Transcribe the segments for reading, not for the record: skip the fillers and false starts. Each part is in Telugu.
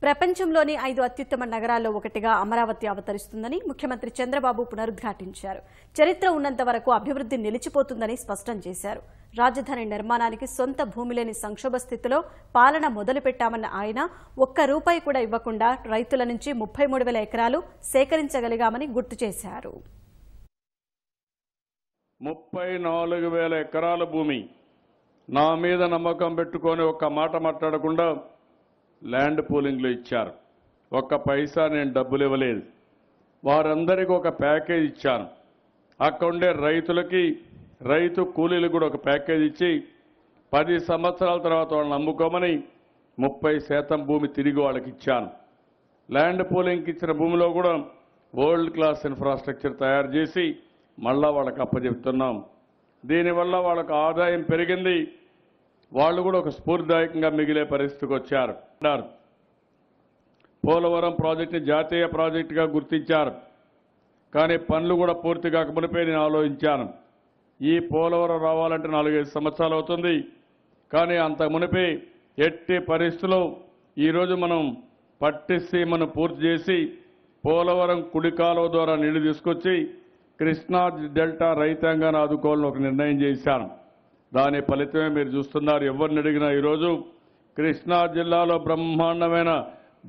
ప్రపంచంలోని 5 అత్యుత్తమ నగరాల్లో ఒకటిగా అమరావతి అవతరిస్తుందని ముఖ్యమంత్రి చంద్రబాబు పునరుద్ఘాటించారు. చరిత్ర ఉన్నంత వరకు అభివృద్ధి నిలిచిపోతుందని స్పష్టం చేశారు. రాజధాని నిర్మాణానికి సొంత భూమి లేని సంక్షోభ స్థితిలో పాలన మొదలుపెట్టామన్న ఆయన ₹1 కూడా ఇవ్వకుండా రైతుల నుంచి 33,000 ఎకరాలు సేకరించగలిగామని గుర్తు చేశారు. 34,000 ఎకరాల భూమి నా మీద నమ్మకం పెట్టుకొని ఒక్క మాట మాట్లాడకుండా ల్యాండ్ పూలింగ్లో ఇచ్చారు. ఒక్క పైసా నేను డబ్బులు ఇవ్వలేదు. వారందరికీ ఒక ప్యాకేజ్ ఇచ్చాను. అక్కడుండే రైతులకి రైతు కూలీలకు కూడా ఒక ప్యాకేజ్ ఇచ్చి 10 సంవత్సరాల తర్వాత వాళ్ళని నమ్ముకోమని 30% భూమి తిరిగి వాళ్ళకి ఇచ్చాను. ల్యాండ్ పూలింగ్కి ఇచ్చిన భూమిలో కూడా వరల్డ్ క్లాస్ ఇన్ఫ్రాస్ట్రక్చర్ తయారు చేసి మళ్ళా వాళ్ళకి అప్పచెప్తున్నాం. దీనివల్ల వాళ్ళకు ఆదాయం పెరిగింది. వాళ్ళు కూడా ఒక స్ఫూర్తిదాయకంగా మిగిలే పరిస్థితికి వచ్చారు. పోలవరం ప్రాజెక్టుని జాతీయ ప్రాజెక్టుగా గుర్తించారు. కానీ పనులు కూడా పూర్తి కాకమునిపై నేను ఆలోచించాను. ఈ పోలవరం రావాలంటే 4-5 సంవత్సరాలు అవుతుంది. కానీ అంత మునిపే ఎట్టి పరిస్థితుల్లో ఈరోజు మనం పట్టిసీమను పూర్తి చేసి పోలవరం కుడి కాలువ ద్వారా నీళ్లు తీసుకొచ్చి కృష్ణా డెల్టా రైతాంగాన్ని ఆదుకోవాలని ఒక నిర్ణయం చేశాను. దాని ఫలితమే మీరు చూస్తున్నారు. ఎవరిని అడిగినా ఈరోజు కృష్ణా జిల్లాలో బ్రహ్మాండమైన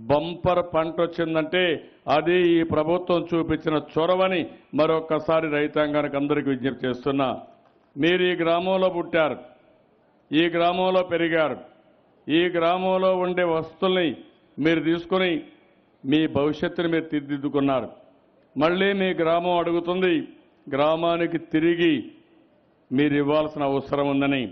బంపర్ పంట వచ్చిందంటే అది ఈ ప్రభుత్వం చూపించిన చొరవని మరొక్కసారి రైతాంగానికి అందరికీ విజ్ఞప్తి చేస్తున్నా. మీరు ఈ గ్రామంలో పుట్టారు, ఈ గ్రామంలో పెరిగారు, ఈ గ్రామంలో ఉండే వస్తువుల్ని మీరు తీసుకుని మీ భవిష్యత్తుని మీరు తీర్చిదిద్దుకున్నారు. మళ్ళీ మీ గ్రామం అడుగుతుంది, గ్రామానికి తిరిగి మీరు ఇవ్వాల్సిన అవసరం ఉందని.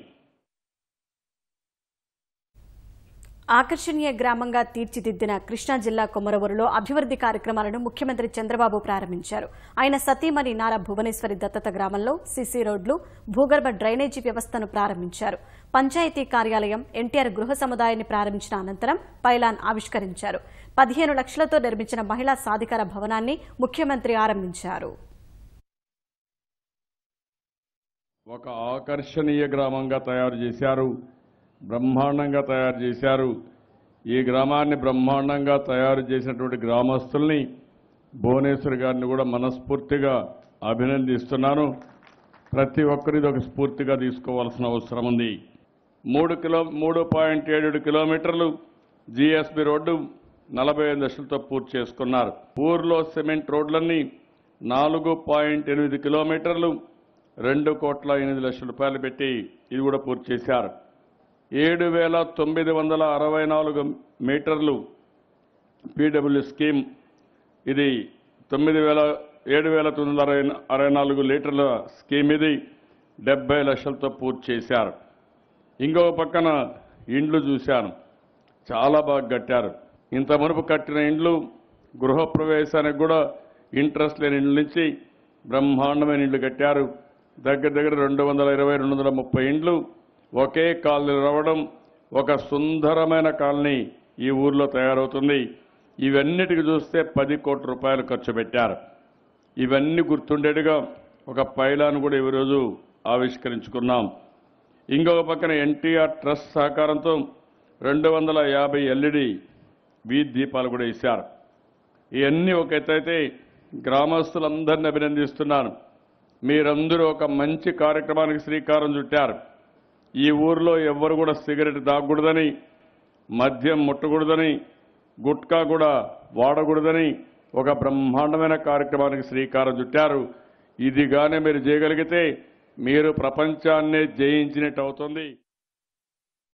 ఆకర్షణీయ గ్రామంగా తీర్చిదిద్దిన కృష్ణా జిల్లా కొమరవూరులో అభివృద్ధి కార్యక్రమాలను ముఖ్యమంత్రి చంద్రబాబు ప్రారంభించారు. ఆయన సతీమణి నారా భువనేశ్వరి దత్తత గ్రామంలో సీసీ రోడ్లు, భూగర్భ డ్రైనేజీ వ్యవస్థను ప్రారంభించారు. పంచాయతీ కార్యాలయం, ఎన్టీఆర్ గృహ సముదాయాన్ని ప్రారంభించిన అనంతరం పైలాన్ ఆవిష్కరించారు. 15 లక్షలతో నిర్మించిన మహిళా సాధికార భవనాన్ని ముఖ్యమంత్రి ఆరంభించారు. ఒక ఆకర్షణీయ గ్రామంగా తయారు చేశారు, బ్రహ్మాండంగా తయారు చేశారు. ఈ గ్రామాన్ని బ్రహ్మాండంగా తయారు చేసినటువంటి గ్రామస్తుల్ని భువనేశ్వర్ గారిని కూడా మనస్ఫూర్తిగా అభినందిస్తున్నాను. ప్రతి ఒక్కరిది ఒక స్ఫూర్తిగా తీసుకోవాల్సిన అవసరం ఉంది. 3.7 కిలోమీటర్లు జీఎస్బీ రోడ్డు 45 లక్షలతో పూర్తి చేసుకున్నారు. ఊర్లో సిమెంట్ రోడ్లన్నీ 4.8 కిలోమీటర్లు ₹2,08,00,000 పెట్టి ఇది కూడా పూర్తి చేశారు. 7,964 మీటర్లు పీడబ్ల్యూ స్కీమ్, ఇది 7,964 లీటర్ల స్కీమ్, ఇది 70 లక్షలతో పూర్తి చేశారు. ఇంకో పక్కన ఇండ్లు చూశాను, చాలా బాగా కట్టారు. ఇంత మునుపు కట్టిన ఇండ్లు గృహప్రవేశానికి కూడా ఇంట్రెస్ట్ లేని ఇండ్ల నుంచి బ్రహ్మాండమైన ఇండ్లు కట్టారు. దగ్గర 220-230 ఇండ్లు ఒకే కాలనీ రావడం, ఒక సుందరమైన కాలనీ ఈ ఊర్లో తయారవుతుంది. ఇవన్నిటికి చూస్తే ₹10 కోట్ల ఖర్చు పెట్టారు. ఇవన్నీ గుర్తుండేట్టుగా ఒక పైలాన్ కూడా ఈరోజు ఆవిష్కరించుకున్నాం. ఇంకొక పక్కన ఎన్టీఆర్ ట్రస్ట్ సహకారంతో 250 ఎల్ఈడి వీధి దీపాలు కూడా ఇచ్చారు. ఇవన్నీ ఒక ఎత్తైతే గ్రామస్తులందరినీ అభినందిస్తున్నాను. మీరందరూ ఒక మంచి కార్యక్రమానికి శ్రీకారం చుట్టారు. ఈ ఊర్లో ఎవ్వరు కూడా సిగరెట్ తాగకూడదని, మద్యం ముట్టకూడదని, గుట్కా కూడా వాడకూడదని ఒక బ్రహ్మాండమైన కార్యక్రమానికి శ్రీకారం చుట్టారు. ఇది గానే మీరు చేయగలిగితే మీరు ప్రపంచాన్నే జయించినట్టు అవుతుంది.